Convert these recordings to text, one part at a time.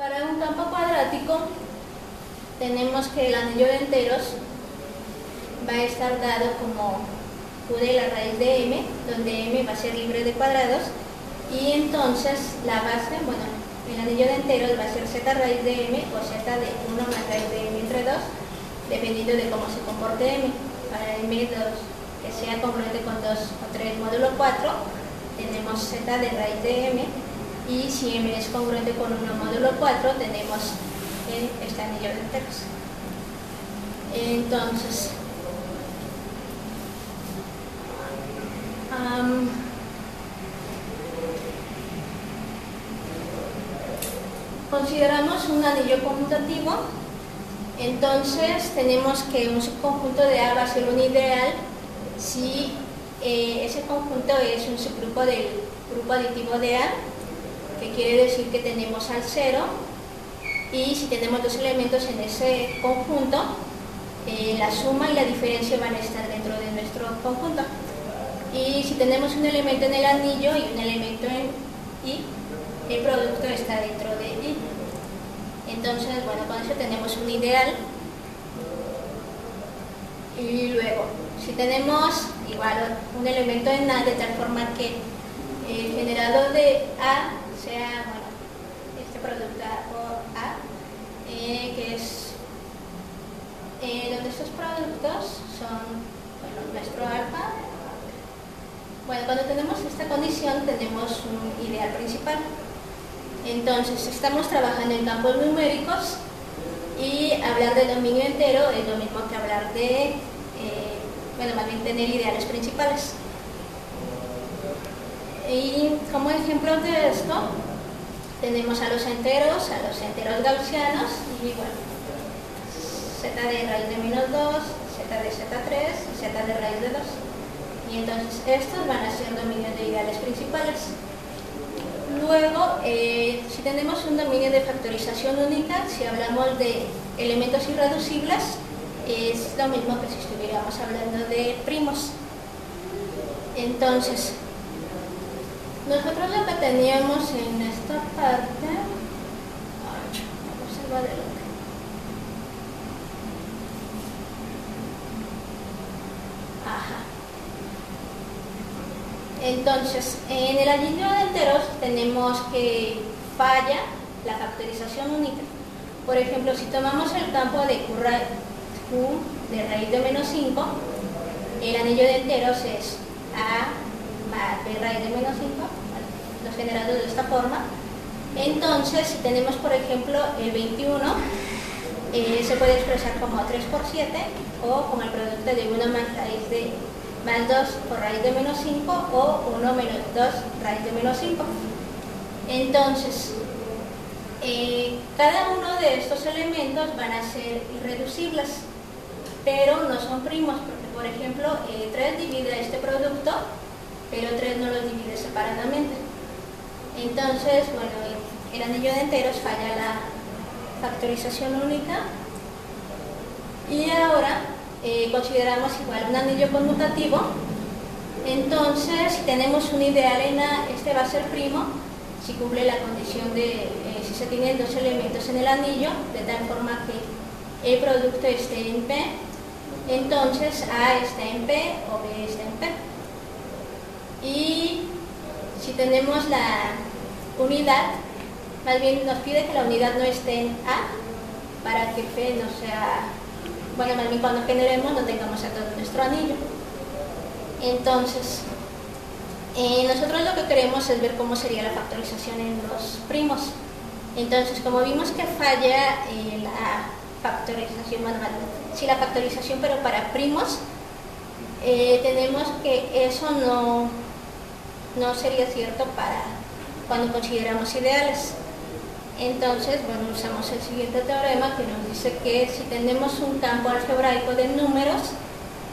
Para un campo cuadrático tenemos que el anillo de enteros va a estar dado como q de la raíz de m, donde m va a ser libre de cuadrados, y entonces la base, bueno, el anillo de enteros va a ser z raíz de m o z de 1 más raíz de m entre 2, dependiendo de cómo se comporte m. Para m2 que sea congruente con 2 o 3 módulo 4, tenemos z de raíz de m, y si m es congruente con 1 módulo 4, tenemos este anillo de enteros. Entonces, consideramos un anillo conmutativo. Entonces tenemos que un subconjunto de A va a ser un ideal si ese conjunto es un subgrupo del grupo aditivo de A, que quiere decir que tenemos al 0, y si tenemos dos elementos en ese conjunto, la suma y la diferencia van a estar dentro de nuestro conjunto. Y si tenemos un elemento en el anillo y un elemento en I, el producto está dentro de I. Entonces, bueno, con eso tenemos un ideal. Y luego, si tenemos igual un elemento en A, de tal forma que el generador de A sea, bueno, este producto por A, que es donde estos productos son, bueno, nuestro alfa. Bueno, cuando tenemos esta condición tenemos un ideal principal. Entonces estamos trabajando en campos numéricos, y hablar de dominio entero es lo mismo que hablar de, bueno, más bien tener ideales principales. Y como ejemplo de esto, tenemos a los enteros gaussianos, y bueno, z de raíz de menos 2, z de z3 y z de raíz de 2. Y entonces estos van a ser dominios de ideales principales. Luego, si tenemos un dominio de factorización única, si hablamos de elementos irreducibles, es lo mismo que si estuviéramos hablando de primos. Entonces, nosotros lo que teníamos en esta parte, vamos a adelante. Ajá. Entonces, en el anillo de enteros tenemos que falla la factorización única. Por ejemplo, si tomamos el campo de q de raíz de menos 5, el anillo de enteros es A más B raíz de menos 5, los generados de esta forma. Entonces, si tenemos, por ejemplo, el 21, se puede expresar como 3 por 7 o como el producto de 1 más 2 por raíz de menos 5 o 1 menos 2 raíz de menos 5. Entonces, cada uno de estos elementos van a ser irreducibles, pero no son primos, porque por ejemplo 3 divide este producto, pero 3 no lo divide separadamente. Entonces, bueno, el anillo de enteros falla la factorización única. Y ahora consideramos igual un anillo conmutativo. Entonces, si tenemos un ideal en A, este va a ser primo si cumple la condición de si se tienen dos elementos en el anillo, de tal forma que el producto esté en P. Entonces, A está en P o B está en P. Y si tenemos la unidad, más bien nos pide que la unidad no esté en A para que P no sea, bueno, más bien cuando generemos no tengamos a todo nuestro anillo. Entonces, nosotros lo que queremos es ver cómo sería la factorización en los primos. Entonces, como vimos que falla la factorización, bueno, sí, la factorización, pero para primos, tenemos que eso no sería cierto para cuando consideramos ideales. Entonces, bueno, usamos el siguiente teorema que nos dice que si tenemos un campo algebraico de números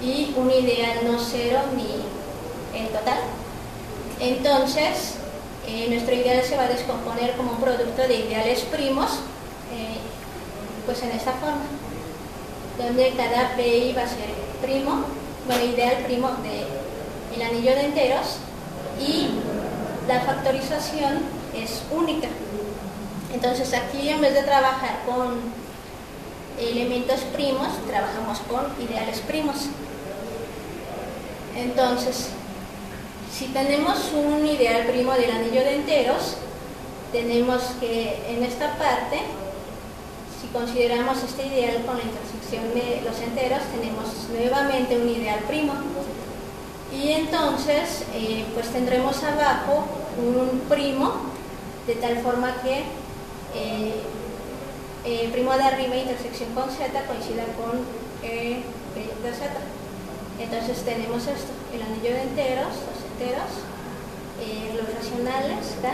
y un ideal no cero ni en total, entonces nuestro ideal se va a descomponer como un producto de ideales primos, pues en esta forma, donde cada PI va a ser primo, bueno, ideal primo del anillo de enteros, y la factorización es única. Entonces aquí, en vez de trabajar con elementos primos, trabajamos con ideales primos. Entonces, si tenemos un ideal primo del anillo de enteros, tenemos que en esta parte, si consideramos este ideal con la intersección de los enteros, tenemos nuevamente un ideal primo. Y entonces, pues tendremos abajo un primo, de tal forma que primo de arriba, intersección con z, coincida con p de z. Entonces tenemos esto, el anillo de enteros, los enteros, los racionales, ¿tá?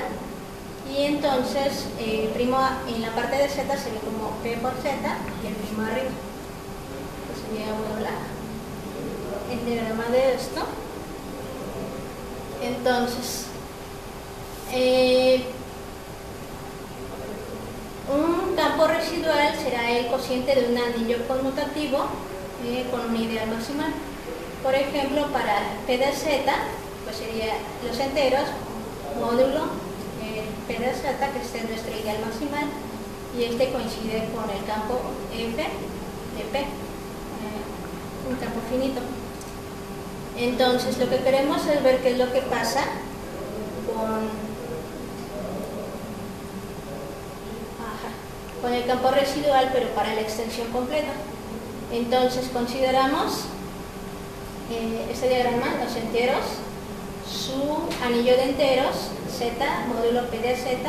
Y entonces el primo en la parte de z se ve como p por z y el primo arriba. Pues sería el diagrama de esto. Entonces, un campo residual será el cociente de un anillo conmutativo con un ideal maximal. Por ejemplo, para P de Z, pues sería los enteros, módulo P de Z, que este es nuestro ideal maximal, y este coincide con el campo F de P, un campo finito. Entonces, lo que queremos es ver qué es lo que pasa con el campo residual, pero para la extensión completa. Entonces, consideramos este diagrama, los enteros, su anillo de enteros, Z, módulo P de Z,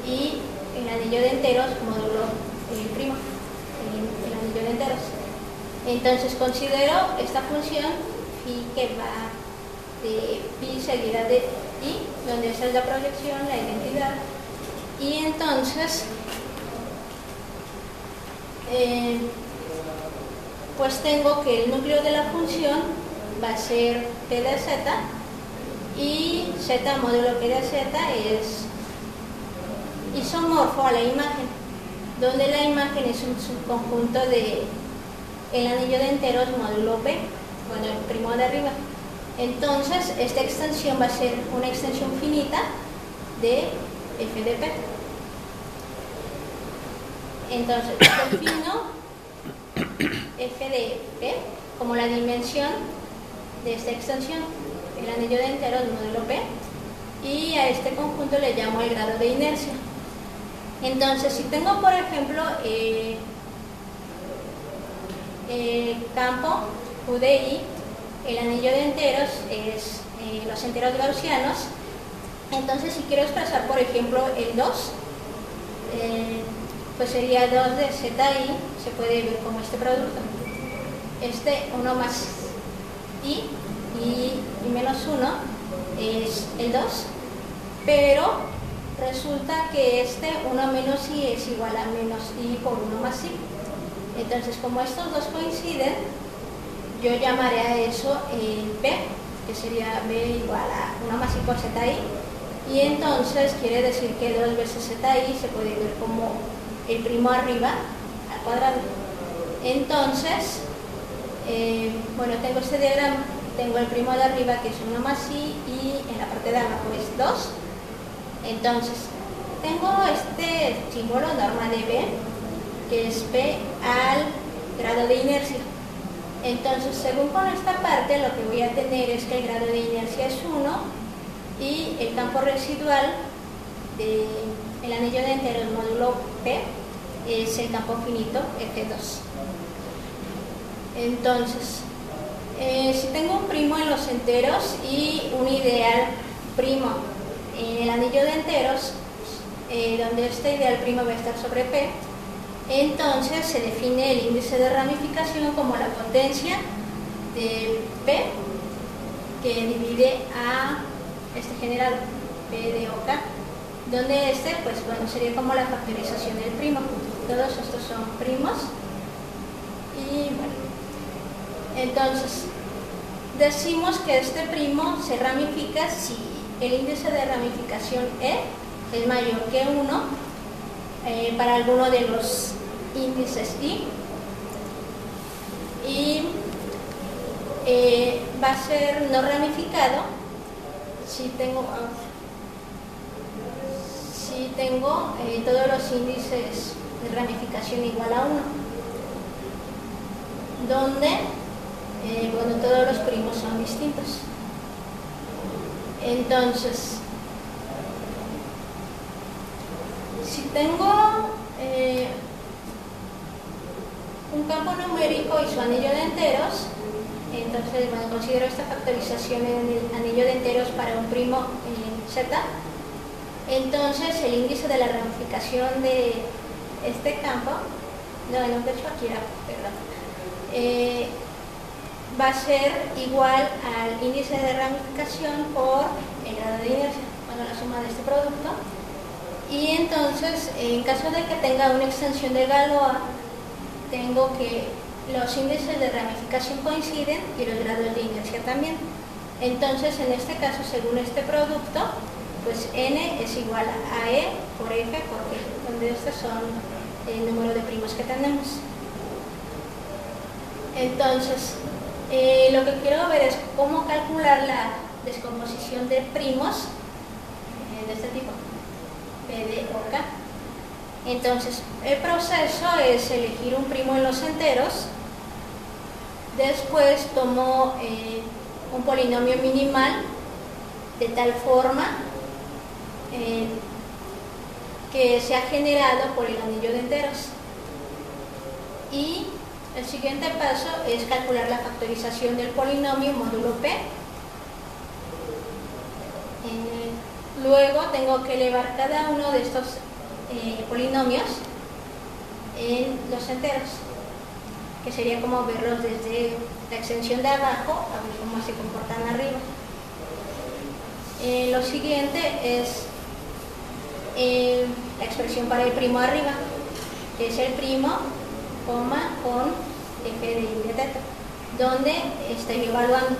y el anillo de enteros, módulo primo, el anillo de enteros. Entonces, considero esta función phi que va de pi seguida de i, donde esa es la proyección, la identidad, y entonces pues tengo que el núcleo de la función va a ser P de Z, y Z módulo P de Z es isomorfo a la imagen, donde la imagen es un subconjunto de el anillo de enteros módulo P, bueno, el primo de arriba. Entonces, esta extensión va a ser una extensión finita de F de P. Entonces, defino F de P como la dimensión de esta extensión, el anillo de enteros módulo P, y a este conjunto le llamo el grado de inercia. Entonces, si tengo, por ejemplo, el campo Q de I, el anillo de enteros es los enteros gaussianos. Entonces, si quiero expresar, por ejemplo, el 2, pues sería 2 de ZI, se puede ver como este producto. Este 1 más I y menos 1 es el 2, pero resulta que este 1 menos I es igual a menos I por 1 más I. Entonces, como estos dos coinciden, yo llamaré a eso el P, que sería B igual a 1 más I por ZI, y entonces quiere decir que 2 veces ZI se puede ver como el primo arriba al cuadrado. Entonces, bueno, tengo este diagrama, tengo el primo de arriba que es 1 más I, y en la parte de abajo es 2. Entonces, tengo este símbolo, norma de B, que es P al grado de inercia. Entonces, según con esta parte, lo que voy a tener es que el grado de inercia es 1, y el campo residual del anillo de enteros módulo P es el campo finito F2. Entonces, si tengo un primo en los enteros y un ideal primo en el anillo de enteros, donde este ideal primo va a estar sobre P, entonces se define el índice de ramificación como la potencia de P que divide a este generado, P de OK, donde este, pues bueno, sería como la factorización del primo. Todos estos son primos. Y bueno, entonces decimos que este primo se ramifica si el índice de ramificación E es mayor que 1 para alguno de los índices I, y va a ser no ramificado si tengo todos los índices de ramificación igual a 1, donde bueno, todos los primos son distintos. Entonces, si tengo un campo numérico y su anillo de enteros, entonces bueno, considero esta factorización en el anillo de enteros para un primo z. Entonces el índice de la ramificación de este campo, de hecho aquí era, perdón, va a ser igual al índice de ramificación por el grado de inercia, bueno, la suma de este producto. Y entonces, en caso de que tenga una extensión de Galois, tengo que los índices de ramificación coinciden y los grados de inercia también. Entonces, en este caso, según este producto, pues n es igual a e por f por g, donde estos son el número de primos que tenemos. Entonces, lo que quiero ver es cómo calcular la descomposición de primos de este tipo, P, D o K. Entonces, el proceso es elegir un primo en los enteros, después tomo un polinomio minimal de tal forma que se ha generado por el anillo de enteros, y el siguiente paso es calcular la factorización del polinomio módulo P. Luego tengo que elevar cada uno de estos polinomios en los enteros, que sería como verlos desde la extensión de abajo a ver cómo se comportan arriba. Lo siguiente es la expresión para el primo arriba, que es el primo, coma, con f de y de teta, donde estoy evaluando.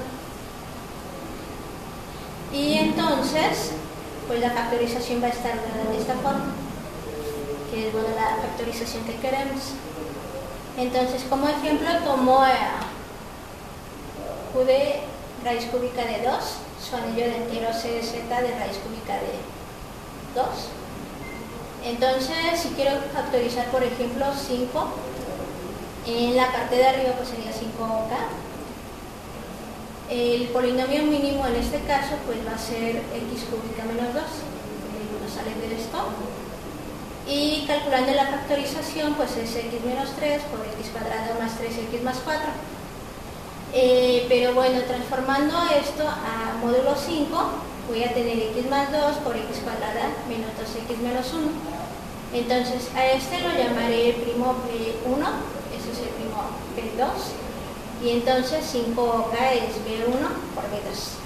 Y entonces, pues la factorización va a estar dada de esta forma, que es bueno, la factorización que queremos. Entonces, como ejemplo, tomo q de raíz cúbica de 2, su anillo de enteros es z de raíz cúbica de 2. Entonces, si quiero factorizar, por ejemplo, 5, en la parte de arriba pues sería 5k. El polinomio mínimo en este caso pues va a ser x cúbica menos 2, nos sale de esto. Y calculando la factorización pues es x menos 3 por x cuadrado más 3x más 4. Pero bueno, transformando esto a módulo 5, voy a tener x más 2 por x cuadrada menos 2x menos 1. Entonces a este lo llamaré primo P1, ese es el primo P2, y entonces 5k es B1 por B2.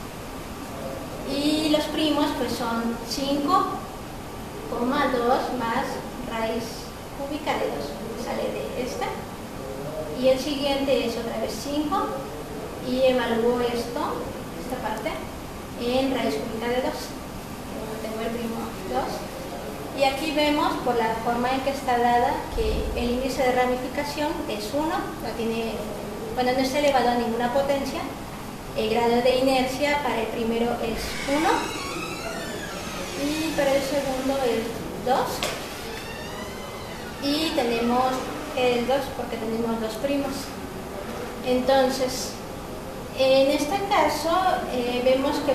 Y los primos pues son 5,2 más raíz cúbica de 2, sale de esta. Y el siguiente es otra vez 5, y evalúo esto, esta parte, en raíz cúbica de 2. Tengo el primo 2. Y aquí vemos, por la forma en que está dada, que el índice de ramificación es 1, no está elevado a ninguna potencia. El grado de inercia para el primero es 1 y para el segundo es 2. Y tenemos el 2 porque tenemos dos primos. Entonces, en este caso vemos que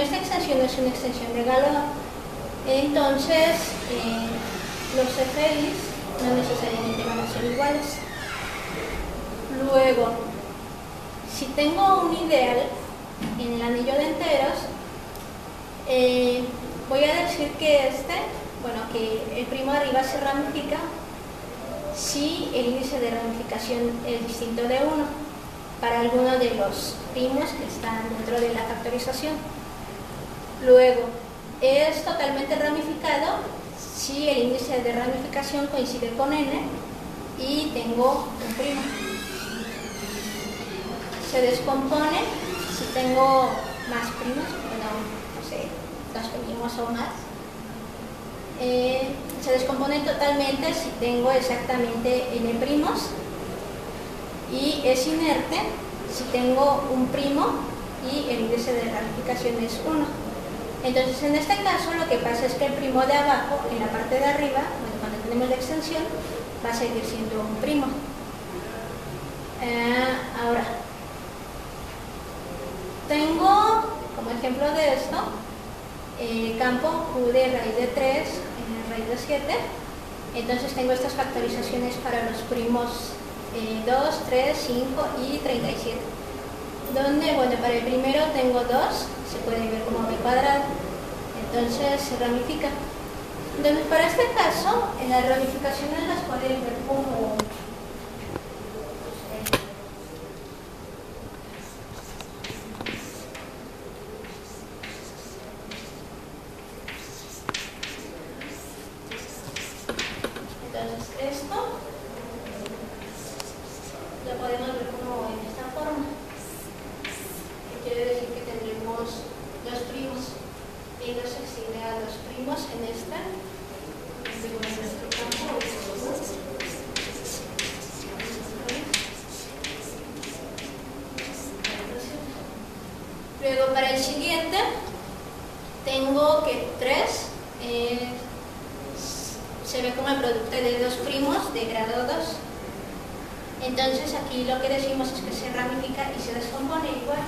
esta extensión es una extensión de Galois. Entonces, los FIs no necesariamente van a ser iguales. Luego, si tengo un ideal en el anillo de enteros, voy a decir que que el primo arriba se ramifica si el índice de ramificación es distinto de 1 para alguno de los primos que están dentro de la factorización. Luego, es totalmente ramificado si el índice de ramificación coincide con n y tengo un primo. Se descompone si tengo más primos, no sé, 2 primos o más. Se descompone totalmente si tengo exactamente n primos, y es inerte si tengo un primo y el índice de ramificación es 1. Entonces, en este caso, lo que pasa es que el primo de abajo, en la parte de arriba, bueno, cuando tenemos la extensión, va a seguir siendo un primo. Ahora, tengo, como ejemplo de esto, campo q de raíz de 3 raíz de 7. Entonces tengo estas factorizaciones para los primos 2, 3, 5 y 37. Donde, bueno, para el primero tengo 2, se puede ver como b cuadrado, entonces se ramifica. Entonces, para este caso, en las ramificaciones las pueden ver como esto lo podemos ver como en esta forma, que quiere decir que tendremos dos primos y no se extiende a dos primos en esta, según nuestro campo. Luego, para el siguiente tengo que 3 se ve como el producto de dos primos de grado 2. Entonces aquí lo que decimos es que se ramifica y se descompone igual.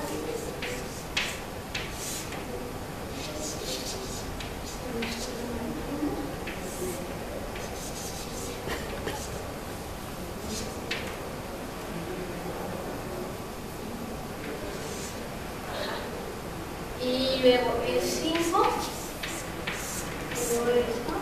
Y luego el 5, luego esto.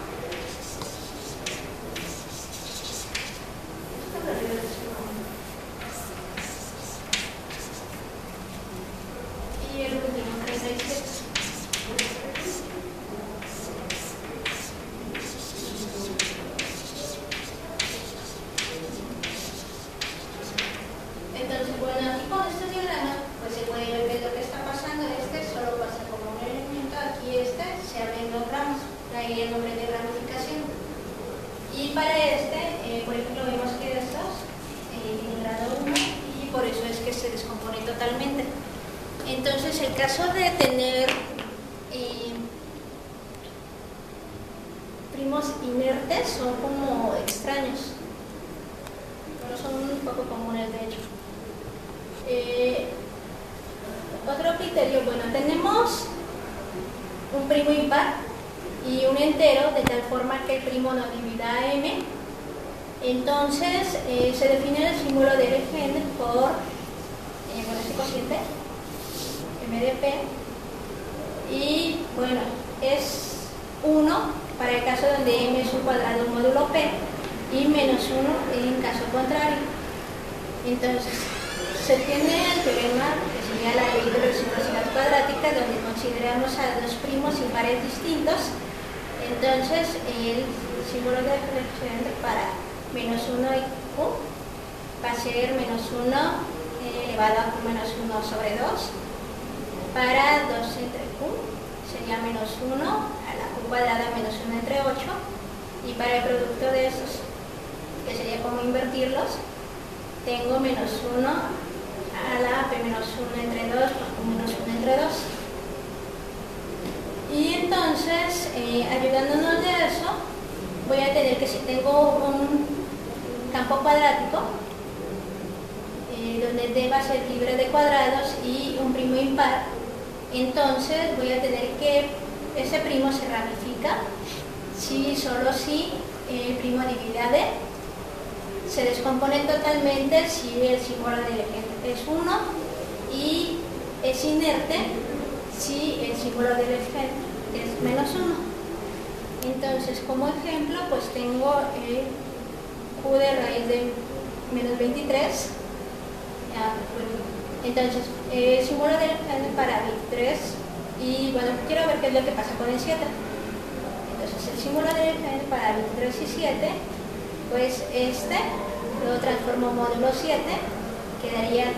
Y el último, 37. Entonces, bueno, aquí con estos diagramas, pues se puede ver qué es lo que está pasando. Este solo pasa como un elemento, aquí este se abren dos ramas, de ahí el nombre de ramificación. Y para este, por ejemplo, vemos que estos tienen grado 1 y por eso es que se descompone totalmente. Entonces, el caso de tener primos inertes son como extraños, pero son un poco comunes de hecho. Otro criterio, bueno, tenemos un primo impar y un entero de tal forma que el primo no divida a m. Entonces se define el símbolo del gen por este cociente m de p, y bueno, es 1 para el caso donde m es un cuadrado módulo p y menos 1 en caso contrario. Entonces se tiene el teorema que sería la ley de reciprocidad cuadrática, donde consideramos a dos primos impares distintos. Entonces el símbolo de flexión para menos 1 y q va a ser menos 1 elevado a q menos 1 sobre 2. Para 2 entre q sería menos 1 a la q cuadrada menos 1 entre 8. Y para el producto de estos, que sería como invertirlos, tengo menos 1 a la p menos 1 entre 2 por q menos 1 entre 2. Y entonces, ayudándonos de eso, voy a tener que si tengo un campo cuadrático, donde D va a ser libre de cuadrados y un primo impar, entonces voy a tener que ese primo se ramifica si solo si el primo divide a D, se descompone totalmente si el símbolo del gen es 1 y es inerte si el símbolo del gen es menos 1. Entonces, como ejemplo, pues tengo q de raíz de menos 23. Entonces, el símbolo del gen para 23, y bueno, quiero ver qué es lo que pasa con el 7. Entonces, el símbolo del gen para 23 y 7, pues este lo transformo módulo 7, quedaría 2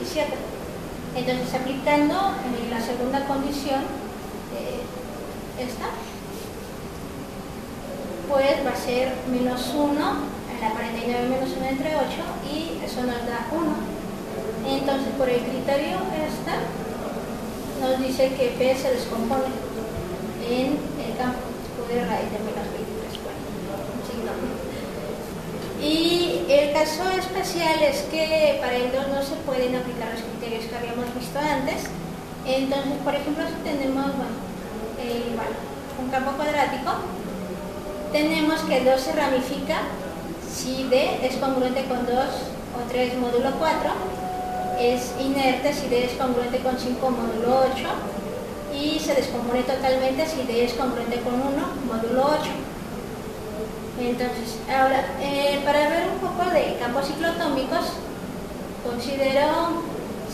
y 7. Entonces, aplicando la segunda condición, esta, pues va a ser menos 1 a la 49 menos 1 entre 8, y eso nos da 1. Entonces, por el criterio esta, nos dice que P se descompone en el campo Q de raíz de menos 23. Bueno, un signo. Y el caso especial es que para el 2 no se pueden aplicar los criterios que habíamos visto antes. Entonces, por ejemplo, si tenemos un campo cuadrático, tenemos que el 2 se ramifica si D es congruente con 2 o 3 módulo 4, es inerte si D es congruente con 5 módulo 8 y se descompone totalmente si D es congruente con 1 módulo 8. Entonces, ahora, para ver un poco de campos ciclotómicos, considero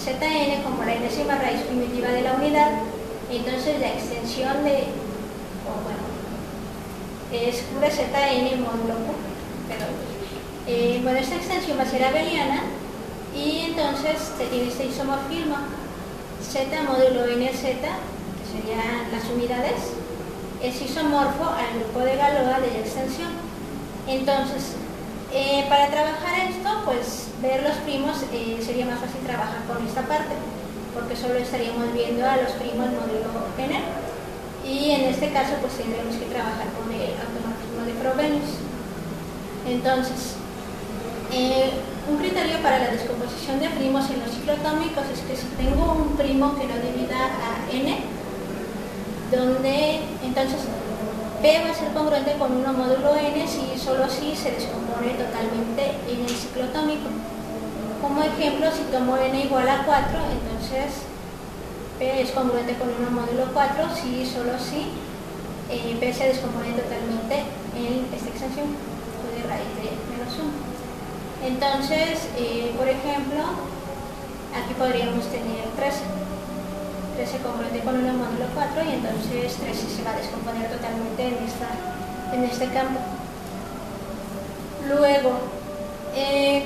Zn como la enésima raíz primitiva de la unidad. Entonces la extensión de, es Q de Zn módulo Q. Bueno, esta extensión va a ser abeliana y entonces se tiene este isomorfismo Z módulo NZ, que serían las unidades, es isomorfo al grupo de Galois de la extensión. Entonces, para trabajar esto, pues ver los primos sería más fácil trabajar con esta parte, porque solo estaríamos viendo a los primos módulo n, y en este caso pues tendremos que trabajar con el automorfismo de Frobenius. Entonces, un criterio para la descomposición de primos en los ciclotómicos es que si tengo un primo que no divida a n, donde entonces P va a ser congruente con 1 módulo n si solo si se descompone totalmente en el ciclotómico. Como ejemplo, si tomo n igual a 4, entonces P es congruente con 1 módulo 4 si solo si P se descompone totalmente en esta extensión de raíz de menos 1. Entonces, por ejemplo, aquí podríamos tener 13 congruente con 1 módulo 4 y entonces 13 se va a descomponer totalmente en este campo. Luego,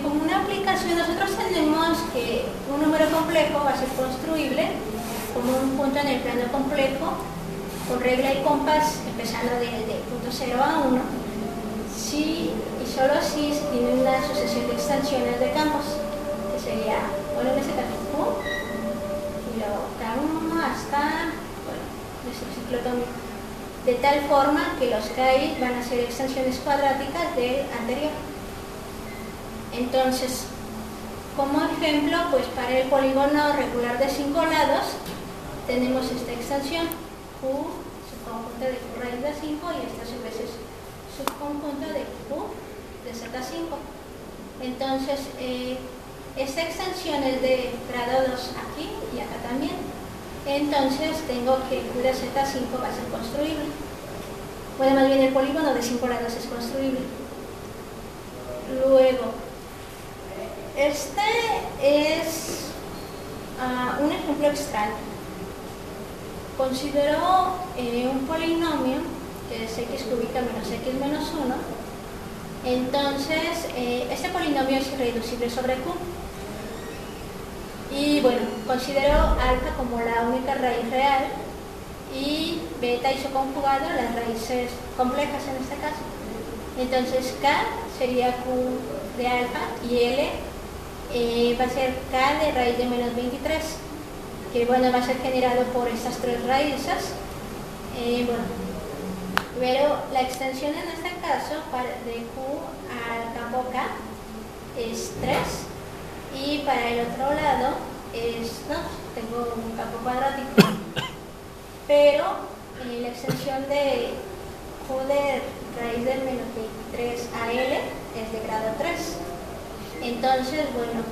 como una aplicación, nosotros tenemos que un número complejo va a ser construible como un punto en el plano complejo con regla y compás empezando desde punto 0 a 1 si y solo si se tiene una sucesión de extensiones de campos, que sería, bueno, en este caso Q y luego K1 hasta, nuestro ciclotómico, de tal forma que los KI van a ser extensiones cuadráticas del anterior. Entonces, como ejemplo, pues para el polígono regular de 5 lados tenemos esta extensión Q subconjunto de Q raíz de 5 y esta a su vez es subconjunto de Q de Z5. Entonces, esta extensión es de grado 2 aquí y acá también. Entonces tengo que Q de Z5 va a ser construible. Bueno, más bien el polígono de 5 lados es construible. Luego, este es un ejemplo extraño. Considero un polinomio que es x cúbica menos x menos 1. Entonces, este polinomio es irreducible sobre Q. Y bueno, considero alfa como la única raíz real y beta y su conjugado las raíces complejas en este caso. Entonces K sería Q de alfa y L va a ser K de raíz de menos 23, que bueno, va a ser generado por estas tres raíces. Pero la extensión en este caso de Q al campo K es 3 y para el otro lado es 2, tengo un campo cuadrático, pero la extensión de Q de raíz del menos 23 a L es de grado 3. Entonces, bueno,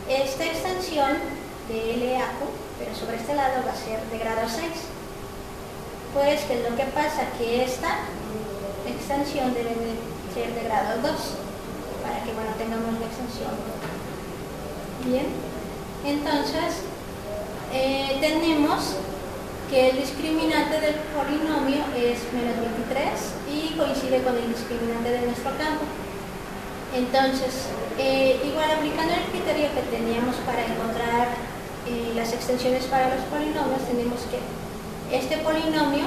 esta extensión de L a Q, pero sobre este lado va a ser de grado 6. Pues, ¿qué es lo que pasa? Que esta extensión debe de ser de grado 2, para que, bueno, tengamos la extensión. Bien, entonces, tenemos que el discriminante del polinomio es menos 23 y coincide con el discriminante de nuestro campo. Entonces, igual aplicando el criterio que teníamos para encontrar las extensiones para los polinomios, tenemos que este polinomio,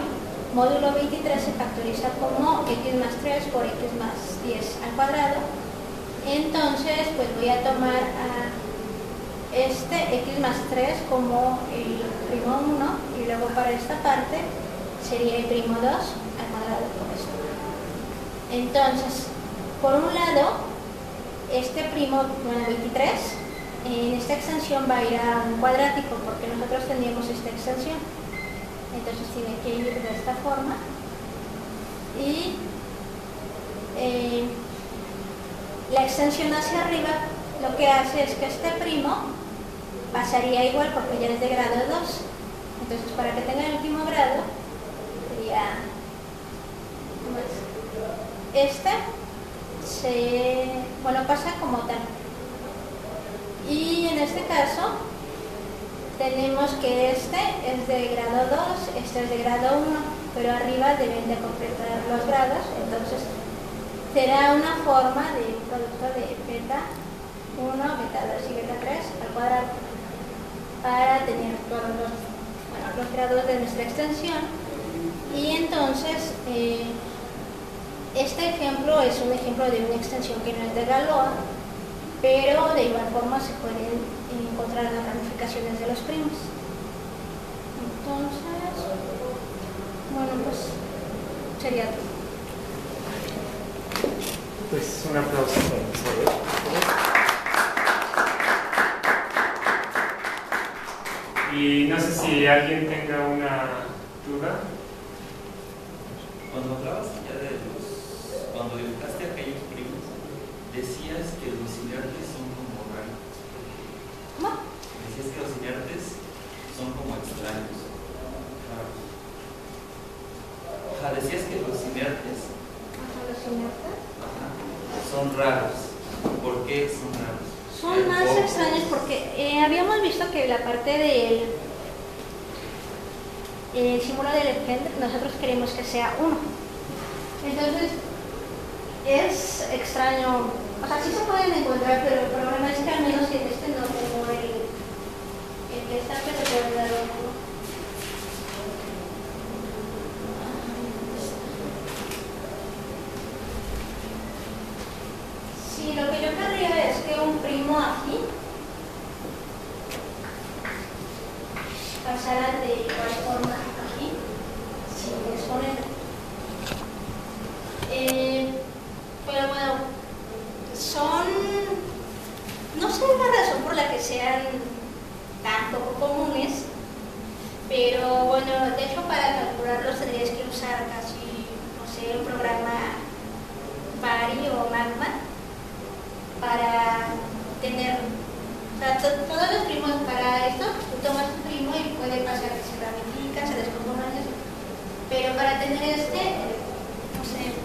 módulo 23, se factoriza como x más 3 por x más 10 al cuadrado. Entonces, pues voy a tomar este x más 3 como el primo 1 y luego para esta parte sería el primo 2 al cuadrado con esto. Entonces, por un lado, este primo 23 en esta extensión va a ir a un cuadrático porque nosotros teníamos esta extensión. Entonces tiene que ir de esta forma y la extensión hacia arriba lo que hace es que este primo pasaría igual porque ya es de grado 2. Entonces, para que tenga el último grado sería pasa como tal. Y en este caso tenemos que este es de grado 2, este es de grado 1, pero arriba deben de completar los grados. Entonces será una forma de producto de beta 1, beta 2 y beta 3 al cuadrado para tener todos los grados de nuestra extensión. Y entonces este ejemplo es un ejemplo de una extensión que no es de Galois, pero de igual forma se pueden encontrar las ramificaciones de los primos. Entonces, bueno, pues sería todo. Pues un aplauso para Isabel. Y no sé si alguien tenga una duda. Cuando hablabas ya cuando dibujaste aquellos primos, decías que los inertes son como raros. ¿Cómo? Decías que los inertes son como extraños. Decías que los inertes son raros. ¿Por qué son raros? Son más extraños porque habíamos visto que la parte del símbolo del Legendre nosotros queremos que sea 1. Entonces es extraño, o sea, sí se pueden encontrar, pero el problema es que al menos en este no tengo el que está, pero te voy a dar otro. Sí, lo que yo querría es que un primo aquí pasara de igual forma aquí, sin exponer. Pero bueno, no sé la razón por la que sean tan poco comunes, pero bueno, de hecho para calcularlos tendrías que usar casi, no sé, un programa Bari o Magma para tener, o sea, todos los primos para esto, tú tomas tu primo y puede pasar que se ramifica, se descompone, pero para tener no sé.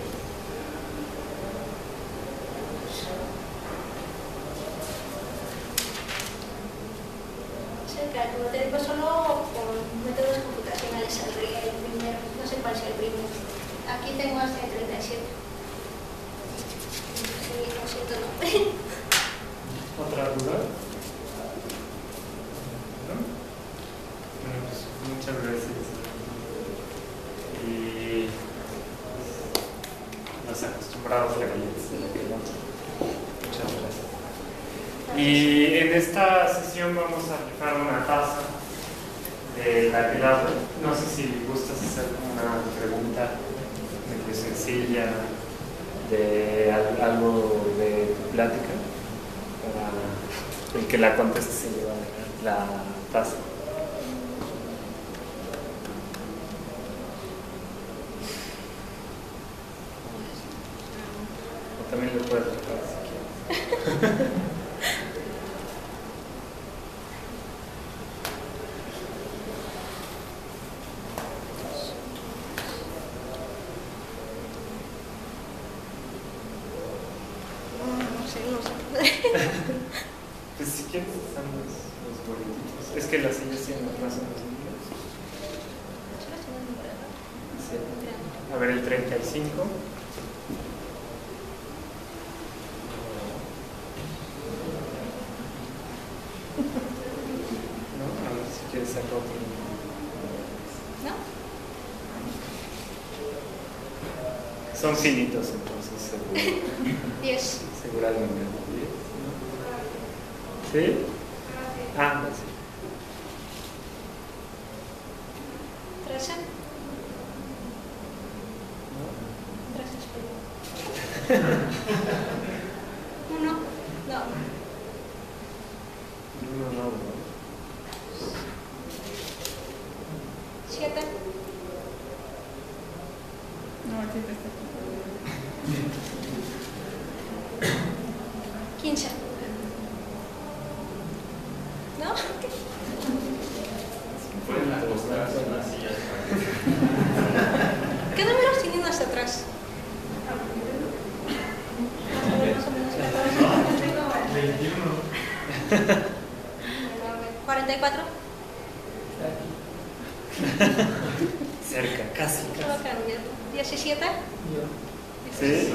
Cálculo teórico solo con métodos computacionales saldría el primero, no sé cuál sea el primero. Aquí tengo hasta el 37. Sí, lo siento, no. ¿Otra duda? ¿No? Bueno, pues muchas gracias. Y los acostumbrados legales de la que no. Muchas gracias. Y en esta sesión vamos a rifar una taza de la clave. No sé si gustas hacer una pregunta muy sencilla de algo de tu plática para el que la conteste se lleva la taza. O también lo puedes tocar si quieres. Pues si quieres están los boletitos. Es que las sillas tienen más o menos números. Sí. A ver, el 35. No, a ver si quieres sacar otro. ¿No? Son finitos entonces, seguro. 10. Seguramente. ¿Sí? Ah, sí. 13. 1. No. 7. No, el 7 está 15. ¿No? Pueden acostarse en una silla. ¿Qué números tienen hasta atrás? Más o menos 21. 44. Cerca, casi. Todo cambiado. 17. Sí.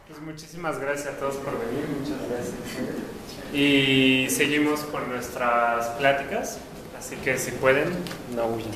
Pues muchísimas gracias a todos por venir, muchas gracias. Y seguimos con nuestras pláticas, así que si pueden, no huyan.